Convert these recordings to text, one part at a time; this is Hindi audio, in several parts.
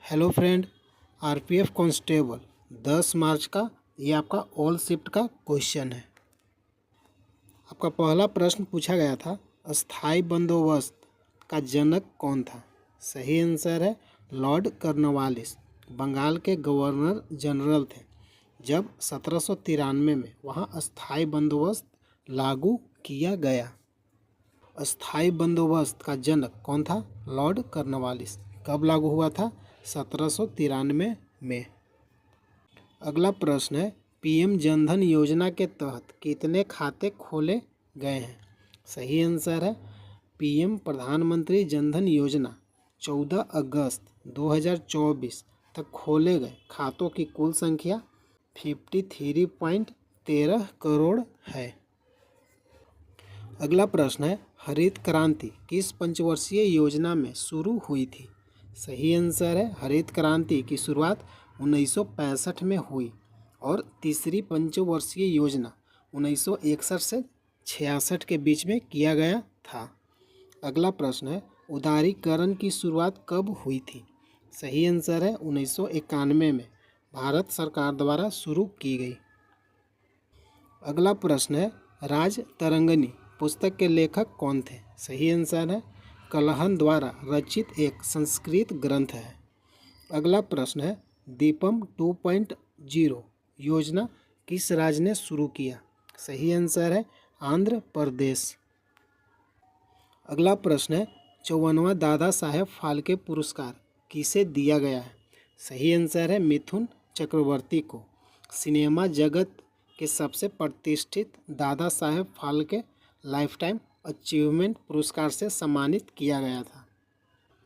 हेलो फ्रेंड, आरपीएफ कांस्टेबल 10 मार्च का ये आपका ऑल शिफ्ट का क्वेश्चन है। आपका पहला प्रश्न पूछा गया था, अस्थाई बंदोबस्त का जनक कौन था। सही आंसर है लॉर्ड कॉर्नवालिस, बंगाल के गवर्नर जनरल थे जब 1793 में वहाँ अस्थाई बंदोबस्त लागू किया गया। अस्थाई बंदोबस्त का जनक कौन था? Lord Cornwallis. कब लागू हुआ था? 1793 में। अगला प्रश्न है, पीएम जनधन योजना के तहत कितने खाते खोले गए हैं। सही आंसर है पीएम प्रधानमंत्री जनधन योजना 14 अगस्त 2024 तक खोले गए खातों की कुल संख्या 53.13 करोड़ है। अगला प्रश्न है, हरित क्रांति किस पंचवर्षीय योजना में शुरू हुई थी। सही आंसर है हरित क्रांति की शुरुआत 1965 में हुई और तीसरी पंचवर्षीय योजना 1961 से 66 के बीच में किया गया था। अगला प्रश्न है, उदारीकरण की शुरुआत कब हुई थी। सही आंसर है 1991 में भारत सरकार द्वारा शुरू की गई। अगला प्रश्न है, राज तरंगिणी पुस्तक के लेखक कौन थे। सही आंसर है कलहन द्वारा रचित एक संस्कृत ग्रंथ है। अगला प्रश्न है, दीपम 2.0 योजना किस राज्य ने शुरू किया। सही आंसर है आंध्र प्रदेश। अगला प्रश्न है, 54वां दादा साहेब फाल्के पुरस्कार किसे दिया गया है। सही आंसर है मिथुन चक्रवर्ती को। सिनेमा जगत के सबसे प्रतिष्ठित दादा साहेब फाल्के लाइफटाइम अचीवमेंट पुरस्कार से सम्मानित किया गया था।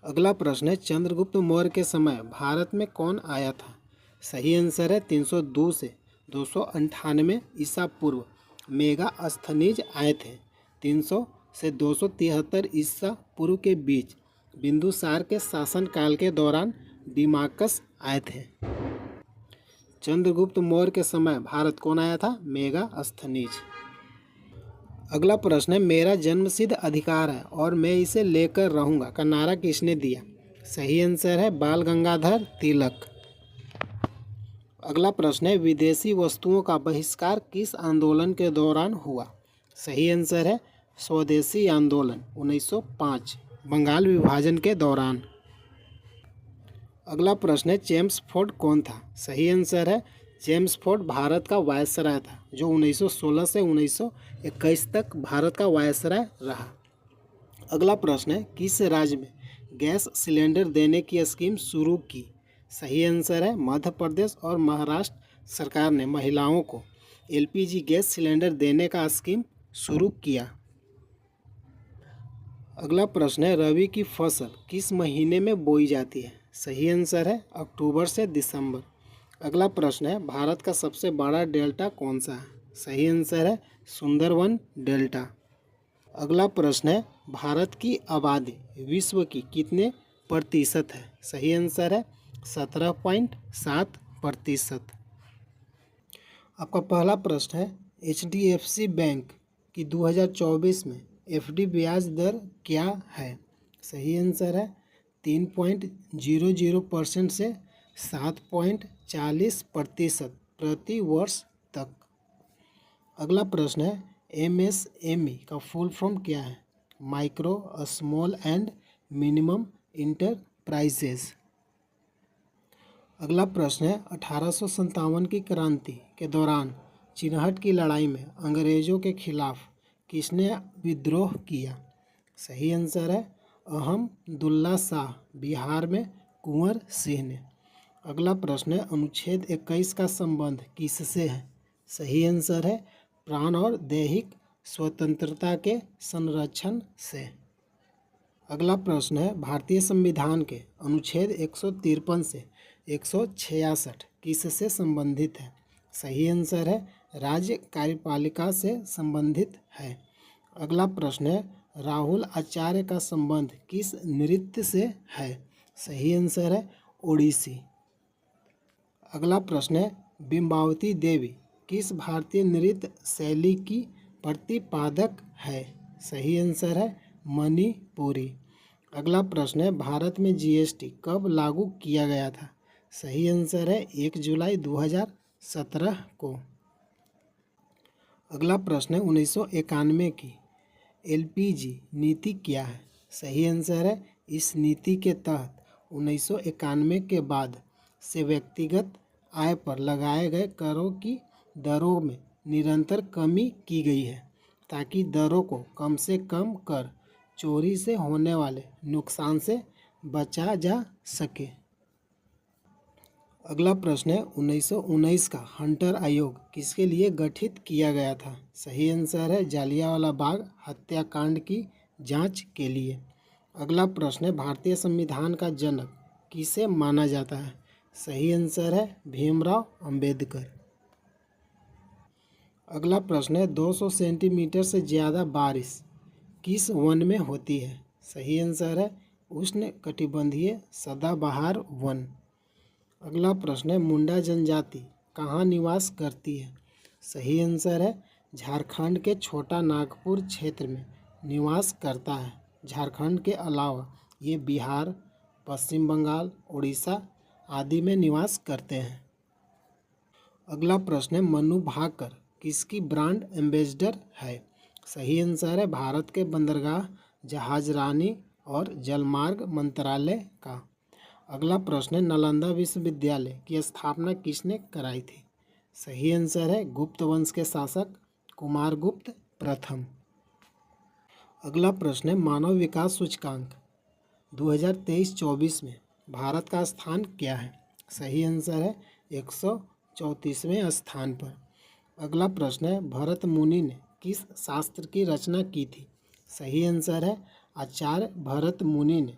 अगला प्रश्न है, चंद्रगुप्त मौर्य के समय भारत में कौन आया था। सही आंसर है 302 से 298 ईसा पूर्व मेगा अस्थनीज आए थे। 300 से 273 ईसा पूर्व के बीच बिंदुसार के शासनकाल के दौरान डिमाकस आए थे। चंद्रगुप्त मौर्य के समय भारत कौन आया था? मेगा अस्थनीज। अगला प्रश्न है, मेरा जन्मसिद्ध अधिकार है और मैं इसे लेकर रहूंगा का नारा किसने दिया। सही आंसर है बाल गंगाधर तिलक। अगला प्रश्न है, विदेशी वस्तुओं का बहिष्कार किस आंदोलन के दौरान हुआ। सही आंसर है स्वदेशी आंदोलन 1905 बंगाल विभाजन के दौरान। अगला प्रश्न है, चेम्सफोर्ड कौन था। सही आंसर है चेम्सफोर्ड भारत का वायसराय था जो 1916 से 1921 तक भारत का वायसराय रहा। अगला प्रश्न है, किस राज्य में गैस सिलेंडर देने की स्कीम शुरू की। सही आंसर है मध्य प्रदेश और महाराष्ट्र सरकार ने महिलाओं को एलपीजी गैस सिलेंडर देने का स्कीम शुरू किया। अगला प्रश्न है, रबी की फसल किस महीने में बोई जाती है। सही आंसर है अक्टूबर से दिसंबर। अगला प्रश्न है, भारत का सबसे बड़ा डेल्टा कौन सा है। सही आंसर है सुंदरवन डेल्टा। अगला प्रश्न है, भारत की आबादी विश्व की कितने प्रतिशत है। सही आंसर है 17.7%। आपका पहला प्रश्न है, एचडीएफसी बैंक की 2024 में एफडी ब्याज दर क्या है। सही आंसर है 3.00% से 7.40% प्रति वर्ष तक। अगला प्रश्न है, एमएसएमई का फुल फॉर्म क्या है। Micro small and minimum enterprises. अगला प्रश्न है, 1857 की क्रांति के दौरान चिनहट की लड़ाई में अंग्रेजों के खिलाफ किसने विद्रोह किया। सही आंसर है अहमदुल्ला शाह, बिहार में कुंवर सिंह ने। अगला प्रश्न है, अनुच्छेद 21 का संबंध किससे है। सही आंसर है प्राण और दैहिक स्वतंत्रता के संरक्षण से। अगला प्रश्न है, भारतीय संविधान के अनुच्छेद 153 से 166 किससे संबंधित है। सही आंसर है राज्य कार्यपालिका से संबंधित है। अगला प्रश्न है, राहुल आचार्य का संबंध किस नृत्य से है। सही आंसर है ओडिसी। अगला प्रश्न है, बिंबावती देवी किस भारतीय नृत्य शैली की प्रतिपादक है। सही आंसर है मणिपुरी। अगला प्रश्न है भारत में जीएसटी कब लागू किया गया था? सही आंसर है 1 जुलाई 2017 को। अगला प्रश्न है 1991 की एलपीजी नीति क्या है? सही आंसर है इस नीति के तहत 1991 के बाद से व्यक्तिगत आय पर लगाए गए करों की दरों में निरंतर कमी की गई है ताकि दरों को कम से कम कर चोरी से होने वाले नुकसान से बचा जा सके। अगला प्रश्न है 1919 का हंटर आयोग किसके लिए गठित किया गया था? सही आंसर है जालियांवाला बाग हत्याकांड की जांच के लिए। अगला प्रश्न है भारतीय संविधान का जनक किसे माना जाता है? सही आंसर है भीमराव अंबेडकर। अगला प्रश्न है 200 सेंटीमीटर से ज़्यादा बारिश किस वन में होती है? सही आंसर है उष्ण कटिबंधीय सदाबहार वन। अगला प्रश्न है मुंडा जनजाति कहाँ निवास करती है? सही आंसर है झारखंड के छोटा नागपुर क्षेत्र में निवास करता है। झारखंड के अलावा ये बिहार, पश्चिम बंगाल, उड़ीसा आदि में निवास करते हैं। अगला प्रश्न है मनु भाकर किसकी ब्रांड एम्बेसडर है? सही आंसर है भारत के बंदरगाह, जहाजरानी और जलमार्ग मंत्रालय का। अगला प्रश्न है नालंदा विश्वविद्यालय की स्थापना किसने कराई थी? सही आंसर है गुप्त वंश के शासक कुमारगुप्त प्रथम। अगला प्रश्न है मानव विकास सूचकांक 2023-24 में भारत का स्थान क्या है? सही आंसर है 134वें स्थान पर। अगला प्रश्न है भरत मुनि ने किस शास्त्र की रचना की थी? सही आंसर है आचार्य भरत मुनि ने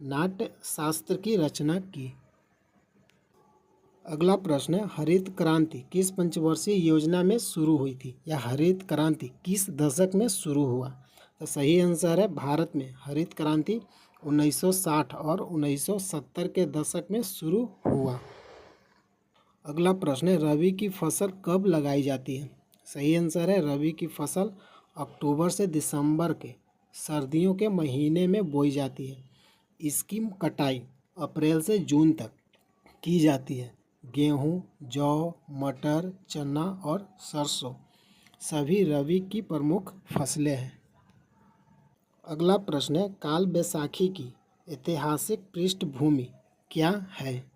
नाट्य शास्त्र की रचना की। अगला प्रश्न है हरित क्रांति किस पंचवर्षीय योजना में शुरू हुई थी या हरित क्रांति किस दशक में शुरू हुआ? तो सही आंसर है भारत में हरित क्रांति 1960 और 1970 के दशक में शुरू हुआ। अगला प्रश्न है रबी की फसल कब लगाई जाती है? सही आंसर है रबी की फसल अक्टूबर से दिसंबर के सर्दियों के महीने में बोई जाती है। इसकी कटाई अप्रैल से जून तक की जाती है। गेहूँ, जौ, मटर, चना और सरसों सभी रबी की प्रमुख फसलें हैं। अगला प्रश्न है काल बैसाखी की ऐतिहासिक पृष्ठभूमि क्या है?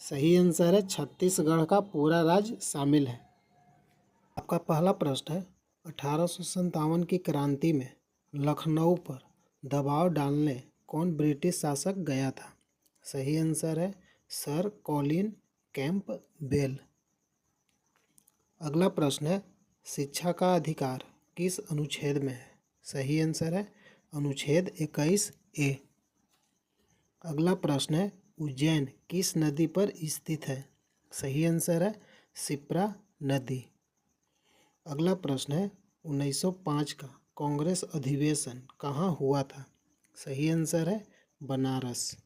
सही आंसर है छत्तीसगढ़ का पूरा राज्य शामिल है। आपका पहला प्रश्न है 1857 की क्रांति में लखनऊ पर दबाव डालने कौन ब्रिटिश शासक गया था? सही आंसर है सर कॉलिन कैंपबेल। अगला प्रश्न है शिक्षा का अधिकार किस अनुच्छेद में है? सही आंसर है अनुच्छेद 21A। अगला प्रश्न है उज्जैन किस नदी पर स्थित है? सही आंसर है शिप्रा नदी। अगला प्रश्न है 1905 का कांग्रेस अधिवेशन कहाँ हुआ था? सही आंसर है बनारस।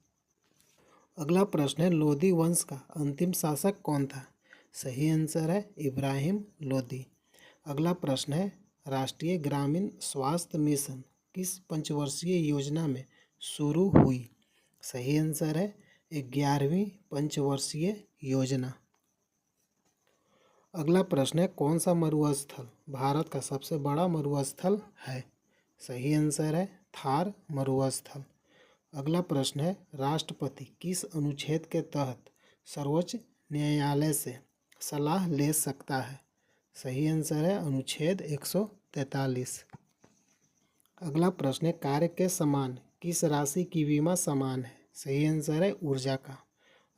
अगला प्रश्न है लोधी वंश का अंतिम शासक कौन था? सही आंसर है इब्राहिम लोधी। अगला प्रश्न है राष्ट्रीय ग्रामीण स्वास्थ्य मिशन किस पंचवर्षीय योजना में शुरू हुई? सही आंसर है 11वीं पंचवर्षीय योजना। अगला प्रश्न है कौन सा मरुस्थल भारत का सबसे बड़ा मरुस्थल है? सही आंसर है थार मरुस्थल। अगला प्रश्न है राष्ट्रपति किस अनुच्छेद के तहत सर्वोच्च न्यायालय से सलाह ले सकता है? सही आंसर है अनुच्छेद 143। अगला प्रश्न है कार्य के समान किस राशि की बीमा समान है? सही आंसर है ऊर्जा का।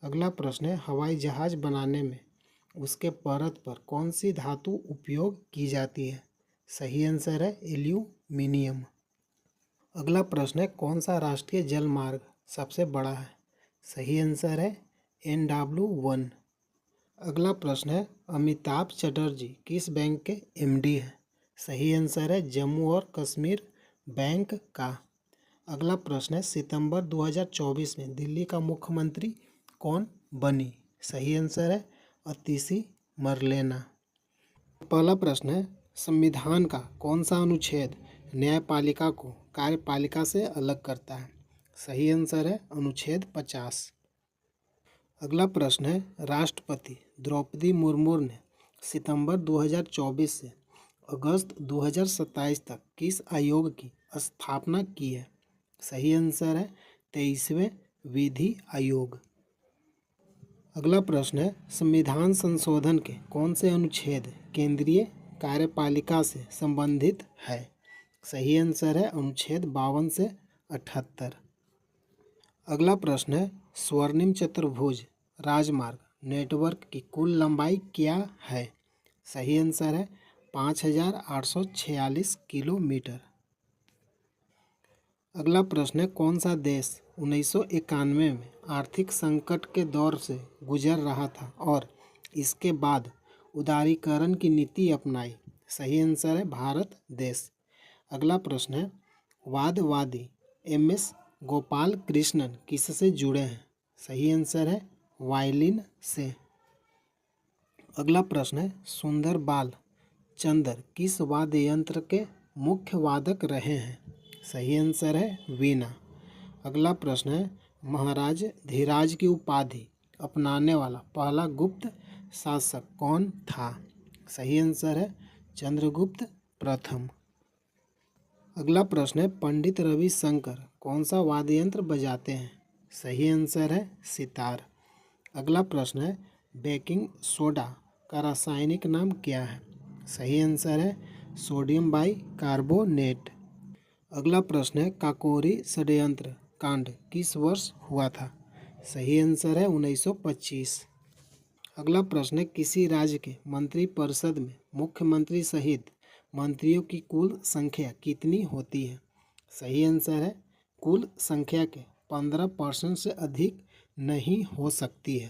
अगला प्रश्न है हवाई जहाज बनाने में उसके परत पर कौन सी धातु उपयोग की जाती है? सही आंसर है एल्यूमिनियम। अगला प्रश्न है कौन सा राष्ट्रीय जल मार्ग सबसे बड़ा है? सही आंसर है NW1। अगला प्रश्न है अमिताभ चटर्जी किस बैंक के MD हैं? सही आंसर है जम्मू और कश्मीर बैंक का। अगला प्रश्न है सितंबर 2024 में दिल्ली का मुख्यमंत्री कौन बनी? सही आंसर है अतिशी मरलेना। पहला प्रश्न है संविधान का कौन सा अनुच्छेद न्यायपालिका को कार्यपालिका से अलग करता है? सही आंसर है अनुच्छेद 50। अगला प्रश्न है राष्ट्रपति द्रौपदी मुर्मू ने सितंबर 2024 से अगस्त 2027 तक किस आयोग की स्थापना की है? सही आंसर है 23वें विधि आयोग। अगला प्रश्न है संविधान संशोधन के कौन से अनुच्छेद केंद्रीय कार्यपालिका से संबंधित है? सही आंसर है अनुच्छेद 52 से 78। अगला प्रश्न है स्वर्णिम चतुर्भुज राजमार्ग नेटवर्क की कुल लंबाई क्या है? सही आंसर है 5846 किलोमीटर। अगला प्रश्न है कौन सा देश 1991 में आर्थिक संकट के दौर से गुजर रहा था और इसके बाद उदारीकरण की नीति अपनाई? सही आंसर है भारत देश। अगला प्रश्न है वादवादी MS गोपाल कृष्णन किससे जुड़े हैं? सही आंसर है वायलिन से। अगला प्रश्न है सुंदर बाल चंदर किस वाद्य यंत्र के मुख्य वादक रहे हैं? सही आंसर है वीणा। अगला प्रश्न है महाराज धीराज की उपाधि अपनाने वाला पहला गुप्त शासक कौन था? सही आंसर है चंद्रगुप्त प्रथम। अगला प्रश्न है पंडित रविशंकर कौन सा वाद्य यंत्र बजाते हैं? सही आंसर है सितार। अगला प्रश्न है बेकिंग सोडा का रासायनिक नाम क्या है? सही आंसर है सोडियम बाइकार्बोनेट। अगला प्रश्न है काकोरी षड्यंत्र कांड किस वर्ष हुआ था? सही आंसर है 1925। अगला प्रश्न है किसी राज्य के मंत्रिपरिषद में मुख्यमंत्री सहित मंत्रियों की कुल संख्या कितनी होती है? सही आंसर है कुल संख्या के 15% से अधिक नहीं हो सकती है।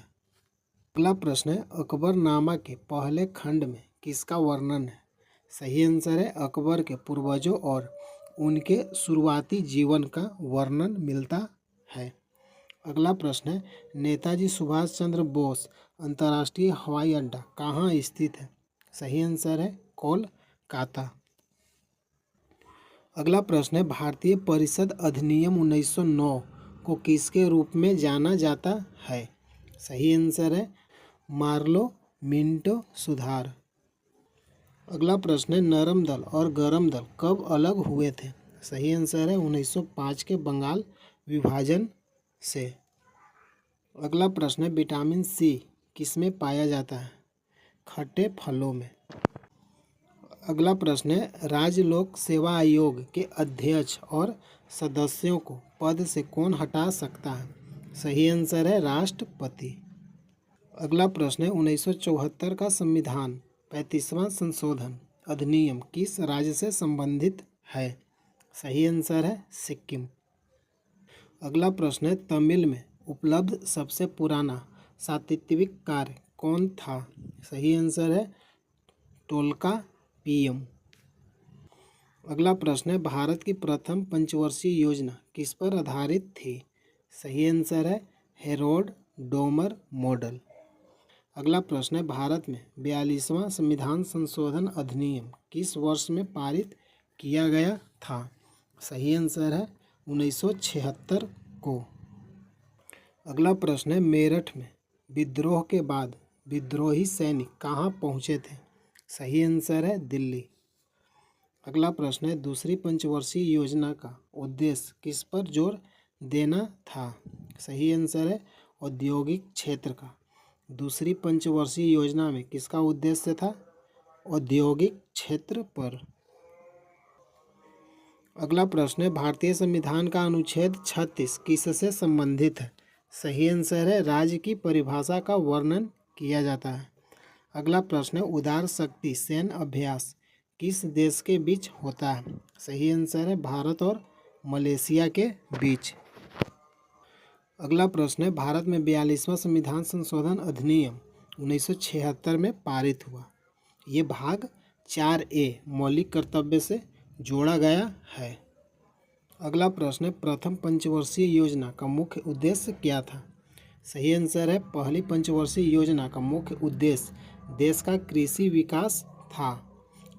अगला प्रश्न है अकबरनामा के पहले खंड में किसका वर्णन है? सही आंसर है अकबर के पूर्वजों और उनके शुरुआती जीवन का वर्णन मिलता है। अगला प्रश्न है नेताजी सुभाष चंद्र बोस अंतर्राष्ट्रीय हवाई अड्डा कहाँ स्थित है? सही आंसर है कोलकाता। अगला प्रश्न है भारतीय परिषद अधिनियम 1909 को किसके रूप में जाना जाता है? सही आंसर है मार्लो मिंटो सुधार। अगला प्रश्न है नरम दल और गरम दल कब अलग हुए थे? सही आंसर है 1905 के बंगाल विभाजन से। अगला प्रश्न है विटामिन C किसमें पाया जाता है? खट्टे फलों में। अगला प्रश्न है राज्य लोक सेवा आयोग के अध्यक्ष और सदस्यों को पद से कौन हटा सकता है? सही आंसर है राष्ट्रपति। अगला प्रश्न है 1974 का संविधान 35वां संशोधन अधिनियम किस राज्य से संबंधित है? सही आंसर है सिक्किम। अगला प्रश्न है तमिल में उपलब्ध सबसे पुराना साहित्यिक कार्य कौन था? सही आंसर है टोल्कापियम। अगला प्रश्न है भारत की प्रथम पंचवर्षीय योजना किस पर आधारित थी? सही आंसर है हेरोल्ड डोमर मॉडल। अगला प्रश्न है भारत में 42वां संविधान संशोधन अधिनियम किस वर्ष में पारित किया गया था? सही आंसर है 1976 को। अगला प्रश्न है मेरठ में विद्रोह के बाद विद्रोही सैनिक कहाँ पहुँचे थे? सही आंसर है दिल्ली। अगला प्रश्न है दूसरी पंचवर्षीय योजना का उद्देश्य किस पर जोर देना था? सही आंसर है औद्योगिक क्षेत्र का। दूसरी पंचवर्षीय योजना में किसका उद्देश्य था? औद्योगिक क्षेत्र पर। अगला प्रश्न है भारतीय संविधान का अनुच्छेद 36 किससे संबंधित है? सही आंसर है राज्य की परिभाषा का वर्णन किया जाता है। अगला प्रश्न है उदार शक्ति सैन्य अभ्यास किस देश के बीच होता है? सही आंसर है भारत और मलेशिया के बीच। अगला प्रश्न है भारत में 42वां संविधान संशोधन अधिनियम 1976 में पारित हुआ। ये भाग 4A मौलिक कर्तव्य से जोड़ा गया है। अगला प्रश्न है प्रथम पंचवर्षीय योजना का मुख्य उद्देश्य क्या था? सही आंसर है पहली पंचवर्षीय योजना का मुख्य उद्देश्य देश का कृषि विकास था।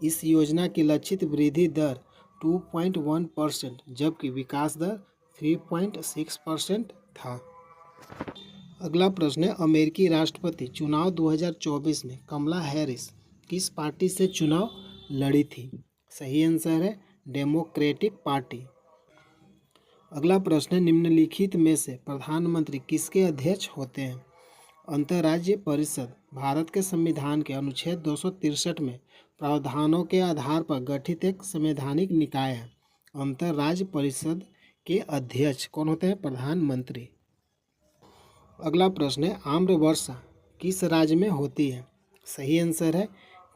इस योजना की लक्षित वृद्धि दर 2.1% जबकि विकास दर 3.6% था। अगला प्रश्न है, अमेरिकी राष्ट्रपति चुनाव 2024 में कमला हैरिस किस पार्टी से चुनाव लड़ी थी? सही आंसर है डेमोक्रेटिक पार्टी। अगला प्रश्न है, निम्नलिखित में से प्रधानमंत्री किसके अध्यक्ष होते हैं? अंतर्राज्यीय परिषद भारत के संविधान के अनुच्छेद 263 में प्रावधानों के आधार पर गठित एक संवैधानिक निकाय है। अंतर्राज्य परिषद के अध्यक्ष कौन होते हैं? प्रधानमंत्री। अगला प्रश्न है, आम्रवर्षा किस राज्य में होती है? सही आंसर है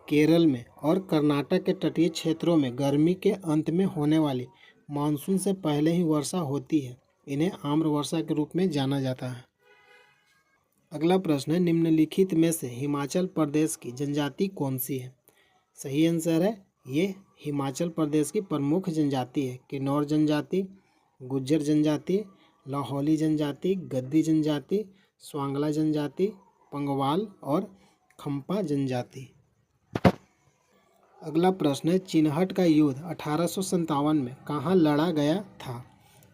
केरल में। और कर्नाटक के तटीय क्षेत्रों में गर्मी के अंत में होने वाली मानसून से पहले ही वर्षा होती है। इन्हें आम्रवर्षा के रूप में जाना जाता है। अगला प्रश्न है, निम्नलिखित में से हिमाचल प्रदेश की जनजाति कौन सी है? सही आंसर है ये हिमाचल प्रदेश की प्रमुख जनजाति है किन्नौर जनजाति, गुज्जर जनजाति, लाहौली जनजाति, गद्दी जनजाति, स्वांगला जनजाति, पंगवाल और खम्पा जनजाति। अगला प्रश्न है, चिनहट का युद्ध 1857 में कहाँ लड़ा गया था?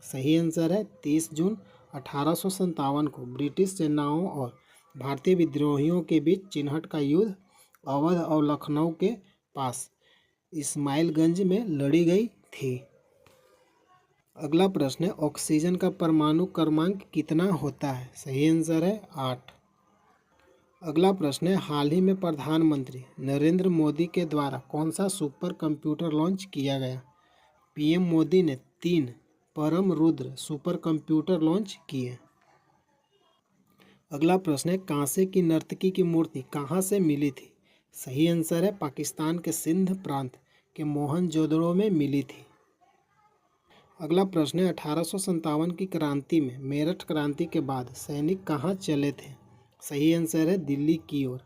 सही आंसर है 30 जून 1857 को ब्रिटिश सेनाओं और भारतीय विद्रोहियों के बीच चिनहट का युद्ध अवध और लखनऊ के पास इस्माइलगंज में लड़ी गई थी। अगला प्रश्न है, ऑक्सीजन का परमाणु क्रमांक कितना होता है? सही आंसर है 8। अगला प्रश्न है, हाल ही में प्रधानमंत्री नरेंद्र मोदी के द्वारा कौन सा सुपर कंप्यूटर लॉन्च किया गया? पीएम मोदी ने 3 परम रुद्र सुपर कंप्यूटर लॉन्च किए। अगला प्रश्न है, कांसे की नर्तकी की मूर्ति कहाँ से मिली थी? सही आंसर है पाकिस्तान के सिंध प्रांत के मोहनजोदड़ो में मिली थी। अगला प्रश्न है, 1857 की क्रांति में मेरठ क्रांति के बाद सैनिक कहाँ चले थे? सही आंसर है दिल्ली की ओर।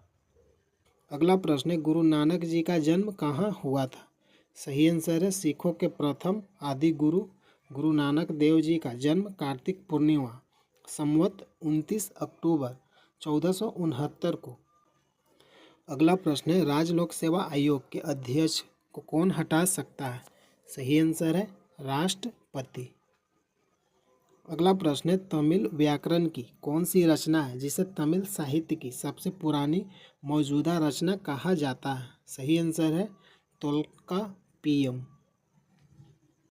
अगला प्रश्न है, गुरु नानक जी का जन्म कहाँ हुआ था? सही आंसर है सिखों के प्रथम आदि गुरु गुरु नानक देव जी का जन्म कार्तिक पूर्णिमा संवत 29 अक्टूबर 1469 को। अगला प्रश्न है, राज्य लोक सेवा आयोग के अध्यक्ष को कौन हटा सकता है? सही आंसर है राष्ट्रपति। अगला प्रश्न है, तमिल व्याकरण की कौन सी रचना है जिसे तमिल साहित्य की सबसे पुरानी मौजूदा रचना कहा जाता है? सही आंसर है तोल्काप्पियम।